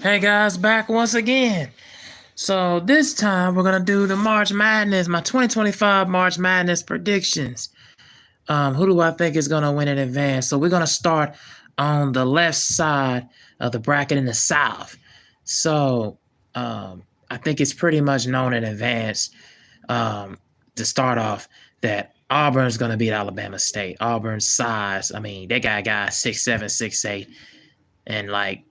Hey guys, back once again. So this time we're gonna do the March Madness, my 2025 March Madness predictions. Who do I think is gonna win in advance? So we're gonna start on the left side of the bracket in the South. So I think it's pretty much known in advance um, to start off that Auburn's gonna beat Alabama State. Auburn's size, I mean, they got guys 6'7", 6'8", and like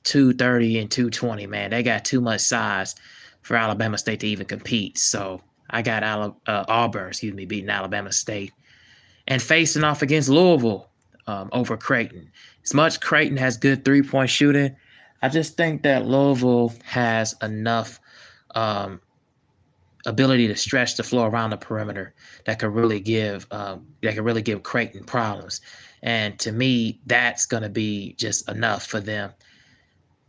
230 and 220, man. They got too much size for Alabama State to even compete. So I got Auburn, beating Alabama State and facing off against Louisville over Creighton. As much Creighton has good 3-point shooting, I just think that Louisville has enough ability to stretch the floor around the perimeter that could really give Creighton problems. And to me, that's going to be just enough for them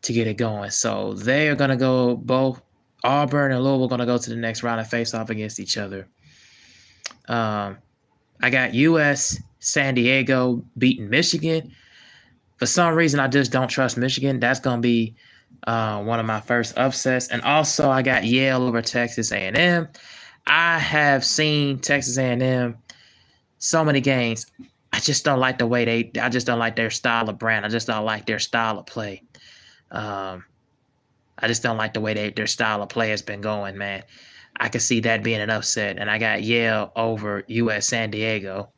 to get it going. So they're going to go, both Auburn and Louisville going to go to the next round and face off against each other. I got US San Diego beating Michigan. For some reason, I just don't trust Michigan. That's going to be one of my first upsets. And also, I got Yale over Texas A&M. I have seen Texas A&M so many games. I just don't like the way I just don't like their style of brand. I just don't like their style of play. I just don't like the way their style of play has been going, man. I could see that being an upset. And I got Yale over US San Diego.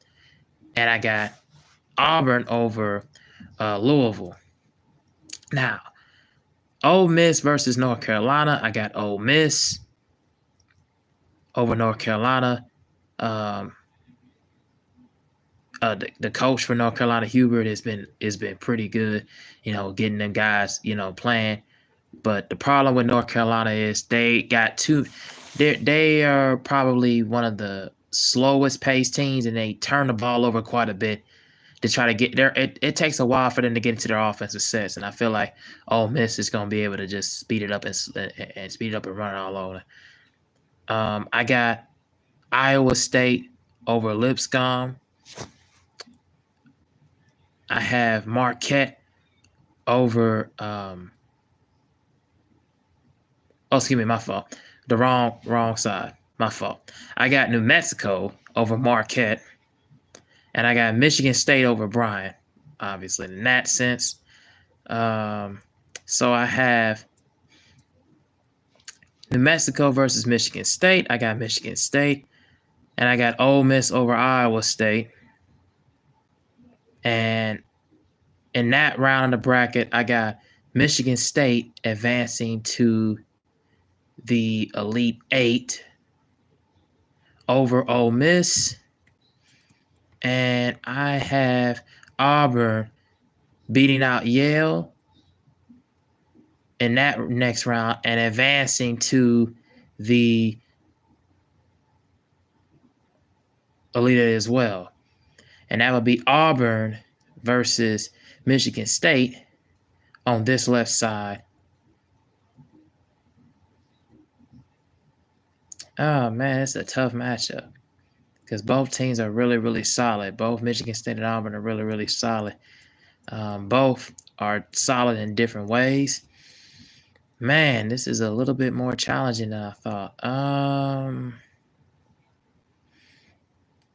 And I got Auburn over Louisville. Now, Ole Miss versus North Carolina. I got Ole Miss over North Carolina. The coach for North Carolina, Hubert, has been pretty good, getting them guys, playing. But the problem with North Carolina is they are probably one of the slowest paced teams, and they turn the ball over quite a bit to try to get there. It takes a while for them to get into their offensive sets, and I feel like Ole Miss is going to be able to just speed it up and run it all over. I got Iowa State over Lipscomb. I have Marquette over my fault. The wrong side. My fault. I got New Mexico over Marquette. And I got Michigan State over Bryant, obviously, in that sense. So I have New Mexico versus Michigan State. I got Michigan State. And I got Ole Miss over Iowa State. And in that round of the bracket, I got Michigan State advancing to the Elite Eight over Ole Miss. And I have Auburn beating out Yale in that next round and advancing to the Elite Eight as well. And that would be Auburn versus Michigan State on this left side. Oh, man, it's a tough matchup because both teams are really, really solid. Both Michigan State and Auburn are really, really solid. Both are solid in different ways. Man, this is a little bit more challenging than I thought. I'm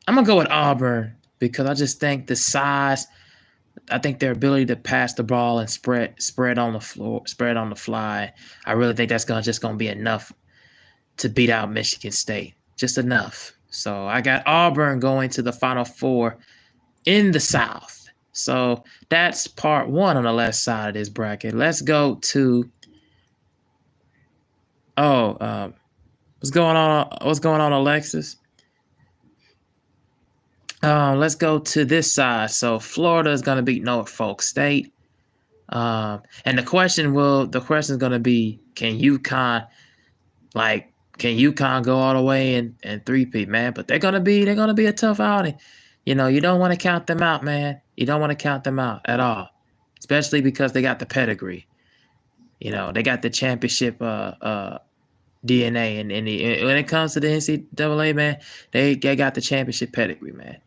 going to go with Auburn because I just think the size, I think their ability to pass the ball and spread on the floor, spread on the fly, I really think that's just going to be enough to beat out Michigan State. Just enough. So I got Auburn going to the Final Four in the South. So that's part one on the left side of this bracket. Let's go to what's going on, Alexis? Let's go to this side. So Florida is going to beat Norfolk State. And the question is going to be, can UConn go all the way and three-peat, man? But they're gonna be a tough outing. You don't want to count them out, man. You don't want to count them out at all, especially because they got the pedigree. They got the championship DNA, and when it comes to the NCAA, man, they got the championship pedigree, man.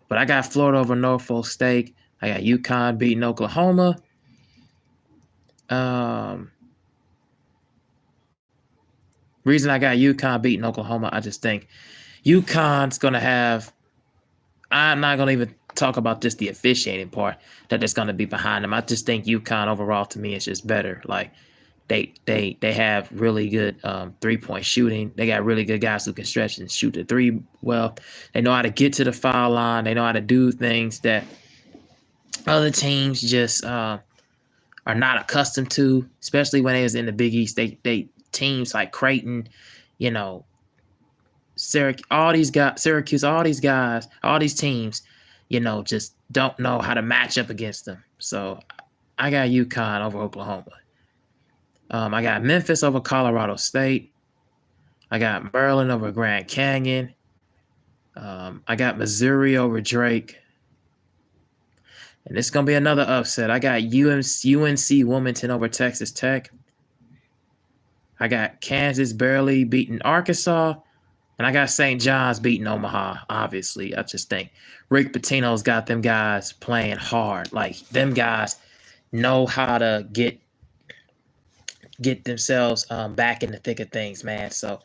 But I got Florida over Norfolk State. I got UConn beating Oklahoma. Reason I got UConn beating Oklahoma, I just think UConn's gonna have. I'm not gonna even talk about just the officiating part that is gonna be behind them. I just think UConn overall to me is just better. Like they have really good 3-point shooting. They got really good guys who can stretch and shoot the three well. They know how to get to the foul line. They know how to do things that other teams just are not accustomed to, especially when they was in the Big East. They teams like Creighton, you know, Syracuse, all these guys, all these teams, you know, just don't know how to match up against them. So I got UConn over Oklahoma. I got Memphis over Colorado State. I got Maryland over Grand Canyon. I got Missouri over Drake. And it's going to be another upset. I got UNC Wilmington over Texas Tech. I got Kansas barely beating Arkansas. And I got St. John's beating Omaha, obviously. I just think Rick Pitino's got them guys playing hard. Like, them guys know how to get themselves back in the thick of things, man. So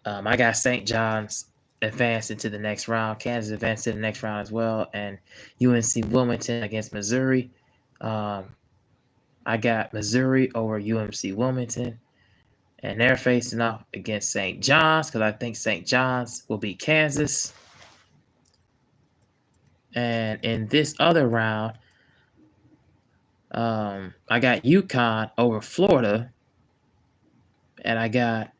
I got St. John's advancing to the next round. Kansas advanced to the next round as well. And UNC Wilmington against Missouri. I got Missouri over UNC Wilmington. And they're facing off against St. John's because I think St. John's will beat Kansas. And in this other round, I got UConn over Florida. And I got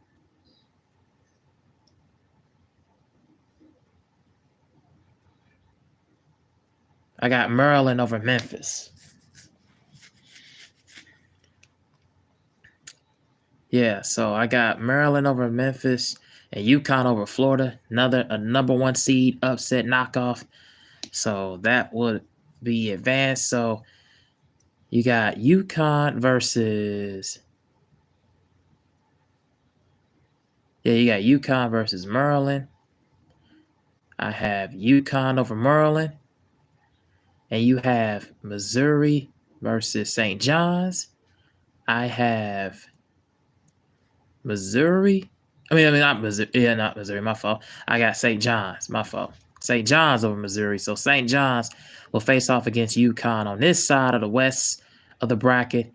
Maryland over Memphis. Yeah, so I got Maryland over Memphis and UConn over Florida. A number one seed upset knockoff. So that would be advanced. So you got UConn versus. Yeah, you got UConn versus Maryland. I have UConn over Maryland. And you have Missouri versus St. John's. I have Missouri. Not Missouri. Yeah, not Missouri. My fault. I got St. John's. My fault. St. John's over Missouri. So St. John's will face off against UConn on this side of the west of the bracket.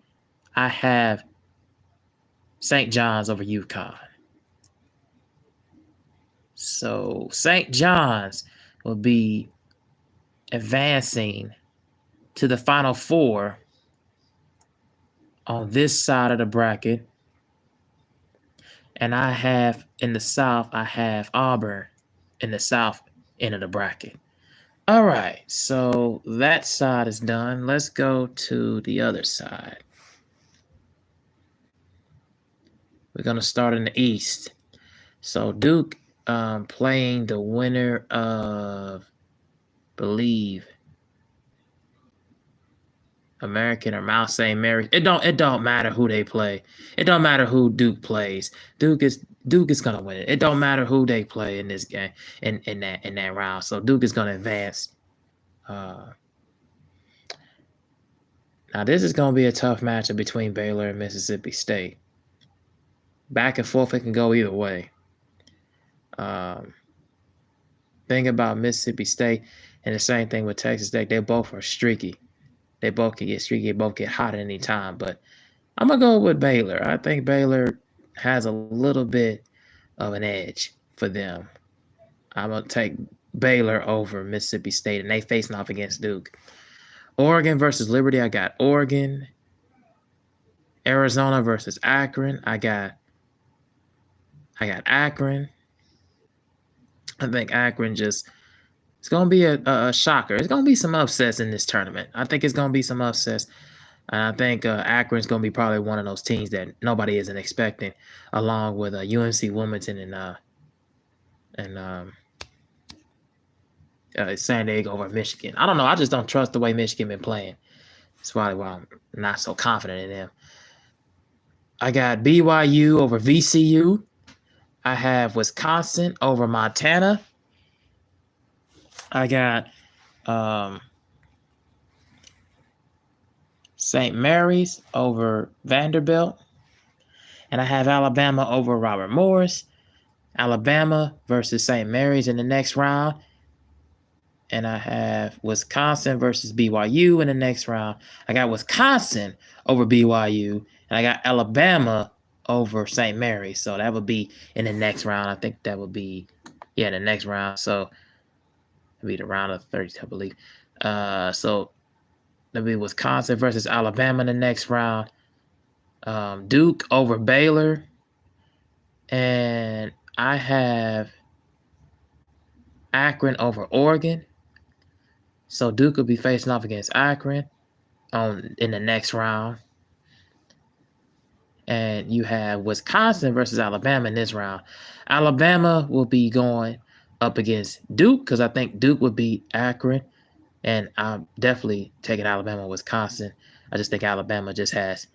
I have St. John's over UConn. So St. John's will be advancing to the Final Four on this side of the bracket. And I have in the South, I have Auburn in the South end of the bracket. All right, so that side is done. Let's go to the other side. We're going to start in the East. So Duke playing the winner of, believe, American or Mount St. Mary. It don't matter who they play. It don't matter who Duke plays. Duke is gonna win it. It don't matter who they play in this game in that round. So Duke is gonna advance. Now this is gonna be a tough matchup between Baylor and Mississippi State. Back and forth, it can go either way. Thing about Mississippi State and the same thing with Texas Tech, they both are streaky. They both can get streaky. They both get hot at any time. But I'm going to go with Baylor. I think Baylor has a little bit of an edge for them. I'm going to take Baylor over Mississippi State, and they facing off against Duke. Oregon versus Liberty. I got Oregon. Arizona versus Akron. I got Akron. I think Akron just – it's going to be a shocker. It's going to be some upsets in this tournament. I think it's going to be some upsets. And I think Akron's going to be probably one of those teams that nobody isn't expecting, along with UNC Wilmington and San Diego over Michigan. I don't know. I just don't trust the way Michigan been playing. That's probably why I'm not so confident in them. I got BYU over VCU. I have Wisconsin over Montana. I got St. Mary's over Vanderbilt. And I have Alabama over Robert Morris. Alabama versus St. Mary's in the next round. And I have Wisconsin versus BYU in the next round. I got Wisconsin over BYU. And I got Alabama over St. Mary's. So that would be in the next round. I think that would be, the next round. So it'll be the round of 30, I believe. So that'll be Wisconsin versus Alabama in the next round. Duke over Baylor. And I have Akron over Oregon. So Duke will be facing off against Akron in the next round. And you have Wisconsin versus Alabama in this round. Alabama will be going up against Duke because I think Duke would beat Akron. And I'm definitely taking Alabama, Wisconsin. I just think Alabama just has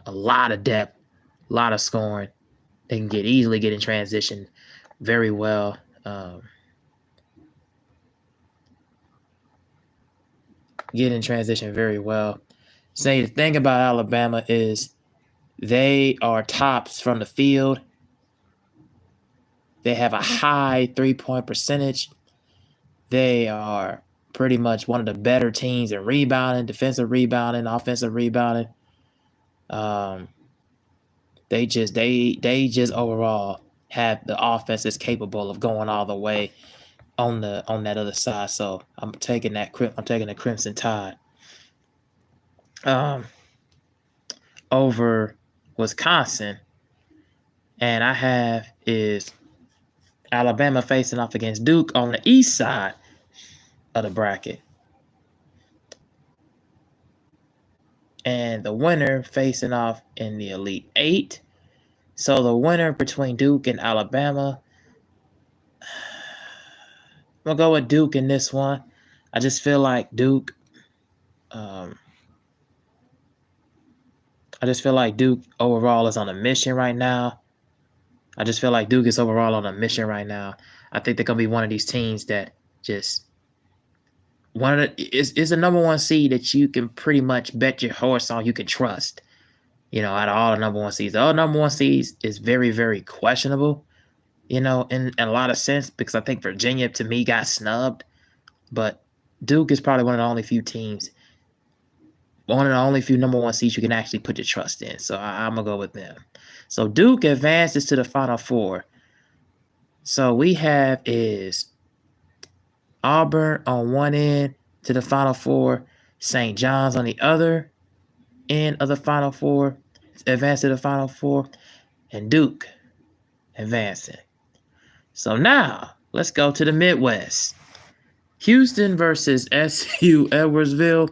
a lot of depth, a lot of scoring. They can easily get in transition very well. Get in transition very well. Say the thing about Alabama is they are tops from the field. They have a high 3-point percentage. They are pretty much one of the better teams in rebounding, defensive rebounding, offensive rebounding. They just overall have the offense that's capable of going all the way on that other side. So I'm taking the Crimson Tide over Wisconsin, and I have is Alabama facing off against Duke on the east side of the bracket, and the winner facing off in the Elite Eight. So the winner between Duke and Alabama, I'm gonna go with Duke in this one. I just feel like Duke. I just feel like Duke overall is on a mission right now. I think they're gonna be one of these teams that just is a number one seed that you can pretty much bet your horse on. You can trust. Out of all the number one seeds, the other number one seeds is very, very questionable. In a lot of sense, because I think Virginia to me got snubbed, but Duke is probably one of the only few teams. One of the only few number one seeds you can actually put your trust in. So I'm going to go with them. So Duke advances to the Final Four. So we have is Auburn on one end to the Final Four. St. John's on the other end of the Final Four. Advance to the Final Four. And Duke advancing. So now let's go to the Midwest. Houston versus SU Edwardsville.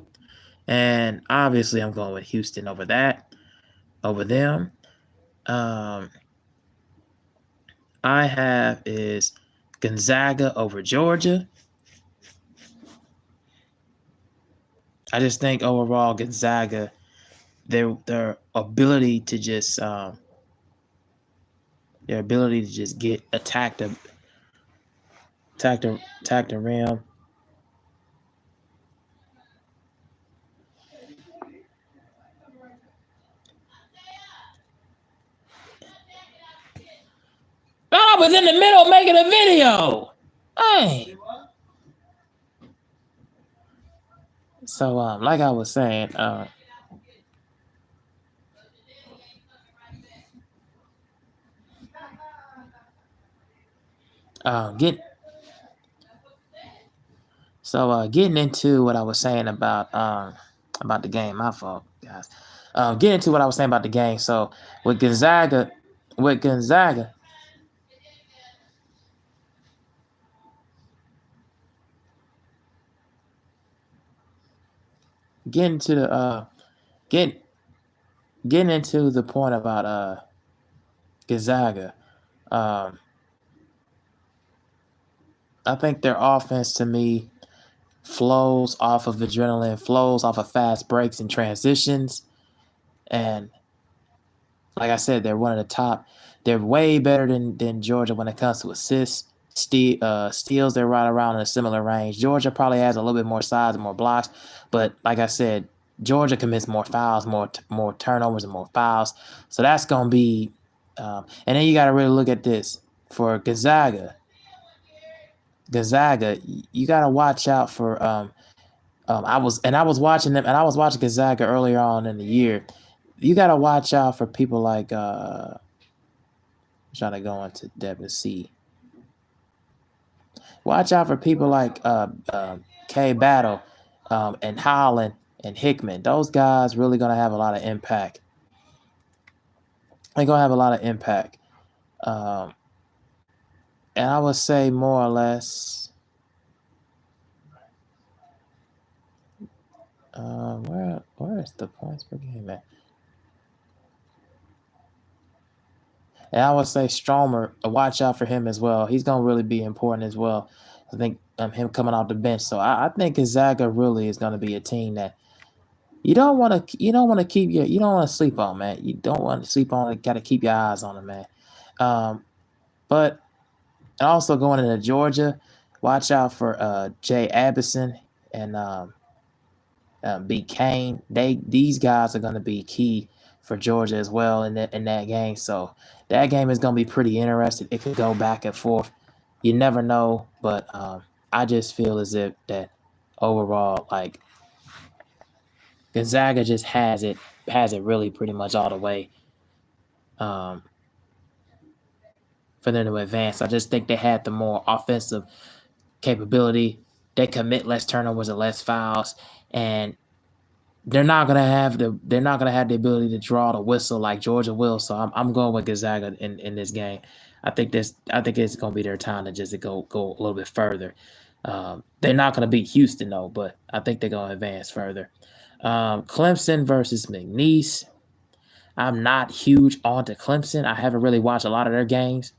And obviously, I'm going with Houston over them. I have is Gonzaga over Georgia. I just think overall Gonzaga, their ability to just get attack the rim. I was in the middle making a video. Hey. So like I was saying, getting into what I was saying about the game. My fault, guys. Getting into what I was saying about the game. So with Gonzaga. Getting into the point about Gonzaga. I think their offense to me flows off of adrenaline, flows off of fast breaks and transitions. And like I said, they're one of the top. They're way better than Georgia when it comes to assists. Steals, they're right around in a similar range. Georgia probably has a little bit more size and more blocks. But like I said, Georgia commits more fouls, more turnovers, and more fouls. So that's going to be, and then you got to really look at this for Gonzaga. Gonzaga, you got to watch out for. I was watching them, and I was watching Gonzaga earlier on in the year. You got to watch out for people like. I'm trying to go into depth and see. Watch out for people like K Battle, and Holland and Hickman. Those guys really gonna have a lot of impact. They're gonna have a lot of impact. And I would say more or less, where is the points per game at? And I would say Stromer, watch out for him as well. He's gonna really be important as well. I think him coming off the bench. So I think Gonzaga really is gonna be a team that you don't want to sleep on, man. You don't want to sleep on it. Got to keep your eyes on it, man. But also going into Georgia, watch out for Jay Abison and B. Kane. These guys are going to be key for Georgia as well in that game. So that game is going to be pretty interesting. It could go back and forth. You never know, but I just feel as if that overall, like, Gonzaga just has it really pretty much all the way for them to advance. I just think they had the more offensive capability. They commit less turnovers and less fouls, and they're not gonna have the ability to draw the whistle like Georgia will. So I'm going with Gonzaga in this game. I think it's gonna be their time to just go a little bit further. They're not gonna beat Houston though, but I think they're gonna advance further. Clemson versus McNeese. I'm not huge onto Clemson. I haven't really watched a lot of their games,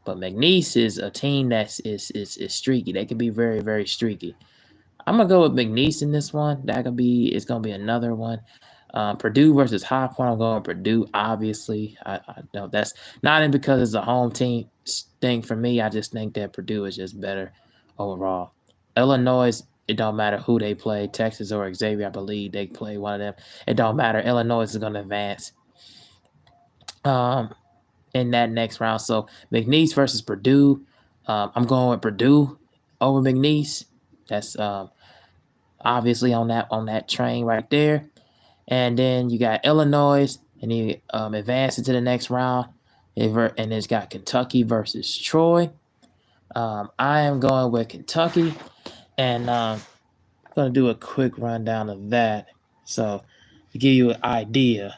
but McNeese is a team that is streaky. They can be very, very streaky. I'm gonna go with McNeese in this one. It's gonna be another one. Purdue versus High Point. I'm going with Purdue. Obviously, I know that's not in because it's a home team thing for me. I just think that Purdue is just better overall. Illinois, it don't matter who they play. Texas or Xavier, I believe they play one of them. It don't matter. Illinois is gonna advance. In that next round. So McNeese versus Purdue. I'm going with Purdue over McNeese. That's obviously on that train right there. And then you got Illinois, and you advance into the next round. And it's got Kentucky versus Troy. I am going with Kentucky, and I'm going to do a quick rundown of that. So to give you an idea,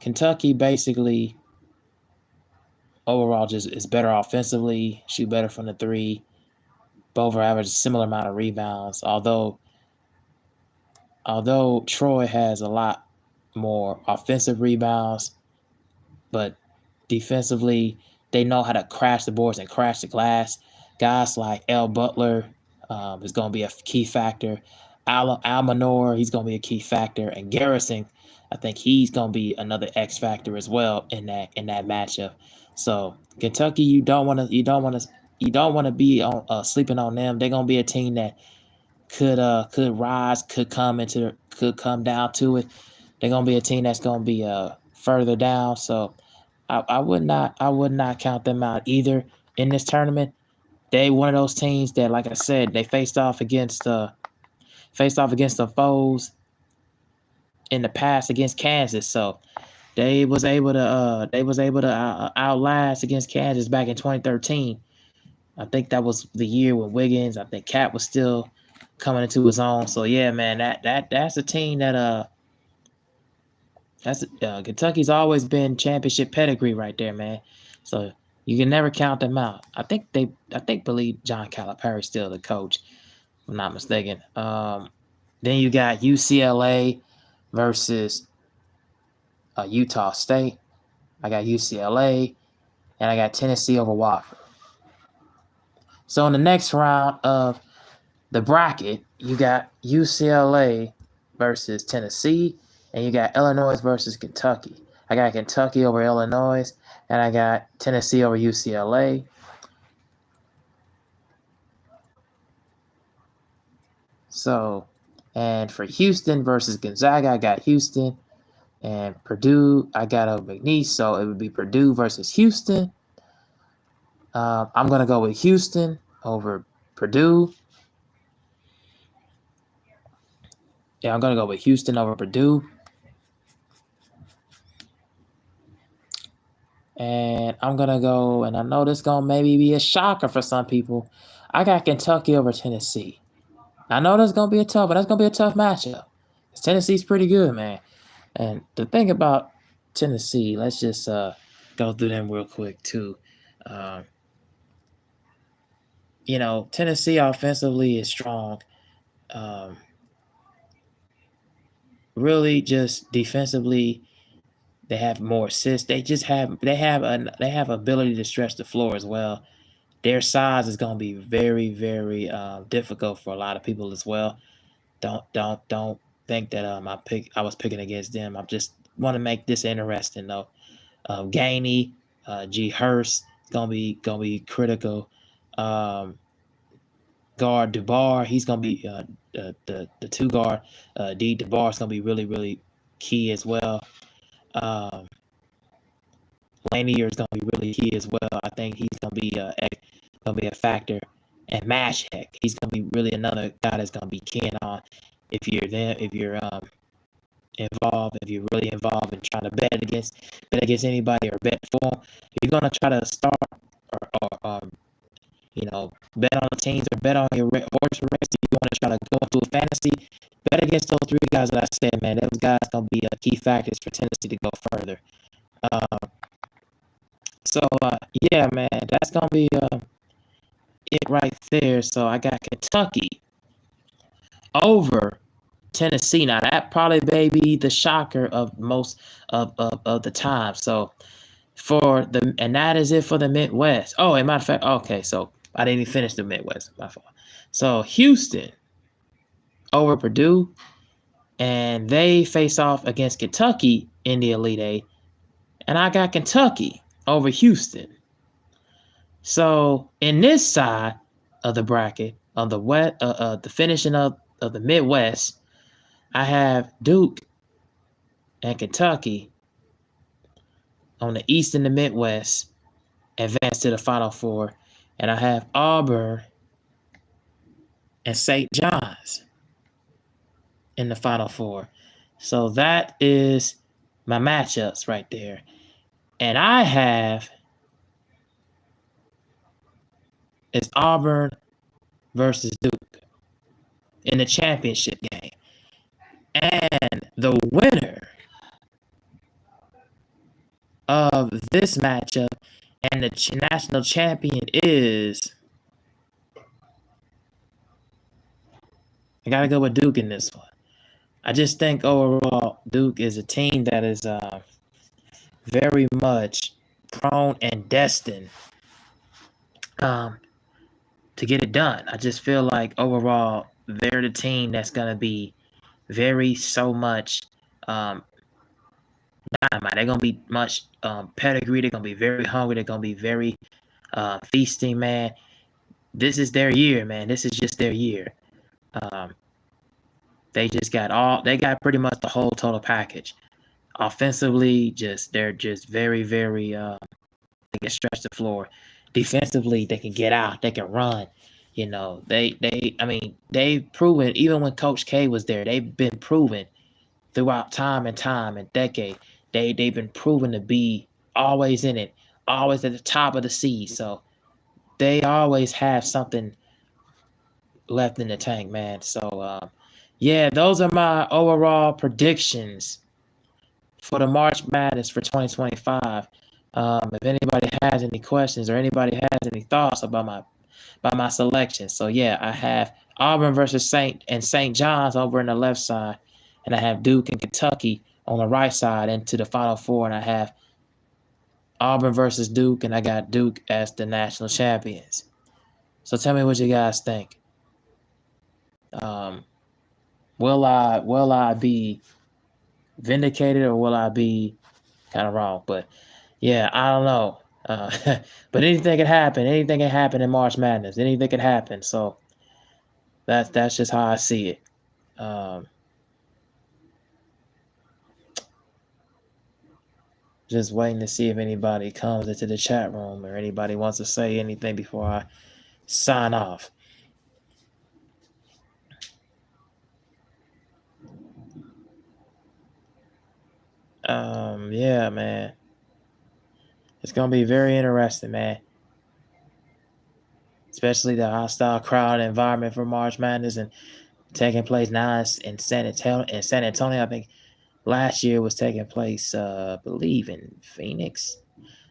Kentucky basically overall just is better offensively, shoot better from the three, both are average a similar amount of rebounds, although Troy has a lot more offensive rebounds, but defensively they know how to crash the boards and crash the glass. Guys like L. Butler is going to be a key factor. Al Manor, he's going to be a key factor, and Garrison, I think he's going to be another X factor as well in that matchup. So Kentucky, you don't want to be on sleeping on them. They're going to be a team that could rise, could come down to it. They're going to be a team that's going to be further down. So I would not count them out either in this tournament. They one of those teams that, like I said, they faced off against the foes in the past against Kansas. So they was able to outlast against Kansas back in 2013. I think that was the year with Wiggins. I think Cat was still coming into his own. So yeah, man, that's a team that Kentucky's always been championship pedigree right there, man. So you can never count them out. I believe John Calipari's still the coach, if I'm not mistaken. Then you got UCLA versus Utah State. I got UCLA, and I got Tennessee over Wofford. So in the next round of the bracket, you got UCLA versus Tennessee, and you got Illinois versus Kentucky. I got Kentucky over Illinois, and I got Tennessee over UCLA. So, and for Houston versus Gonzaga, I got Houston. And Purdue, I got a McNeese, so it would be Purdue versus Houston. I'm going to go with Houston over Purdue. Yeah, I'm going to go with Houston over Purdue. And I'm going to go, and I know this going to maybe be a shocker for some people. I got Kentucky over Tennessee. I know that's going to be a tough, but that's going to be a tough matchup. Tennessee's pretty good, man. And the thing about Tennessee, let's just go through them real quick, too. Tennessee offensively is strong. Really, just defensively, they have more assists. They have ability to stretch the floor as well. Their size is going to be very, very difficult for a lot of people as well. Don't think that I was picking against them. I just want to make this interesting though. Gainey, G Hurst gonna be critical. Guard DeBar, he's gonna be the two guard. D DeBar is gonna be really, really key as well. Lanier is gonna be really key as well. I think he's gonna be a factor. And Mashek, he's gonna be really another guy that's gonna be keying on if you're involved, if you're really involved in trying to bet against anybody or bet for them. If you're gonna try to start or bet on the teams or bet on your horse race, you want to try to go into a fantasy, bet against those three guys that I said, man. Those guys gonna be key factors for Tennessee to go further. Yeah, man, that's gonna be it right there. So I got Kentucky over Tennessee. Now that probably may be the shocker of most of the time. So and that is it for the Midwest. Oh, as a matter of fact, okay, so I didn't even finish the Midwest. My fault. So Houston over Purdue, and they face off against Kentucky in the Elite Eight, and I got Kentucky over Houston. So in this side of the bracket, on the finishing of the Midwest, I have Duke and Kentucky on the East and the Midwest advance to the Final Four, and I have Auburn and St. John's in the Final Four. So that is my matchups right there. And I have it's Auburn versus Duke in the championship game. And the winner of this matchup and the national champion is... I got to go with Duke in this one. I just think overall Duke is a team that is very much prone and destined to get it done. I just feel like overall they're the team that's going to be so much dynamite. They're going to be much pedigree. They're going to be very hungry. They're going to be very feasting, man. This is their year, man. This is just their year. They got pretty much the whole total package. Offensively, they're just very, very they can stretch the floor. Defensively, they can get out, they can run. They've proven, even when Coach K was there, they've been proven throughout time and decade. They've been proven to be always in it, always at the top of the seed. So they always have something left in the tank, man. So yeah, those are my overall predictions for the March Madness for 2025. If anybody has any questions or anybody has any thoughts about my selection. So yeah, I have Auburn versus St. John's over on the left side, and I have Duke and Kentucky on the right side into the Final Four, and I have Auburn versus Duke, and I got Duke as the national champions. So tell me what you guys think. Will I be vindicated or will I be kind of wrong? But yeah, I don't know. But anything can happen. Anything can happen in March Madness. Anything can happen. So That's just how I see it. Just waiting to see if anybody comes into the chat room or anybody wants to say anything before I sign off. Yeah, man. It's gonna be very interesting, man. Especially the hostile crowd environment for March Madness and taking place now in San Antonio. In San Antonio, I think last year was taking place, I believe in Phoenix,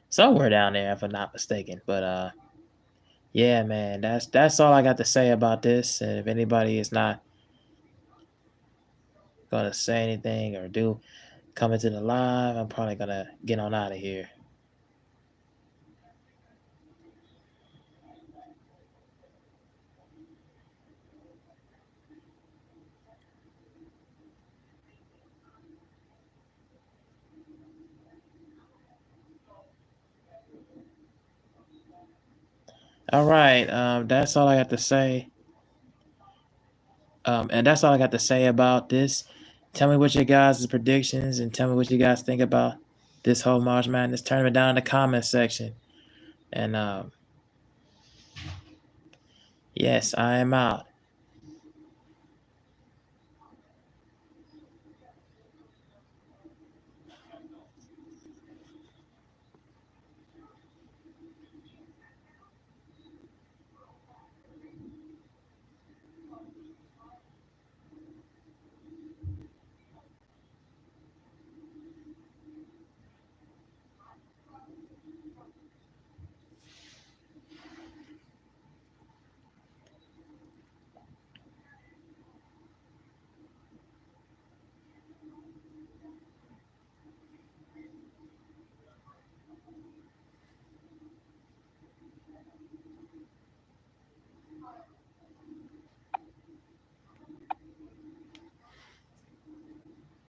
somewhere down there, if I'm not mistaken. But yeah, man, that's all I got to say about this. And if anybody is not gonna say anything or do come into the live, I'm probably gonna get on out of here. All right, that's all I got to say. And that's all I got to say about this. Tell me what your guys' predictions and tell me what you guys think about this whole March Madness tournament down in the comments section. And yes, I am out.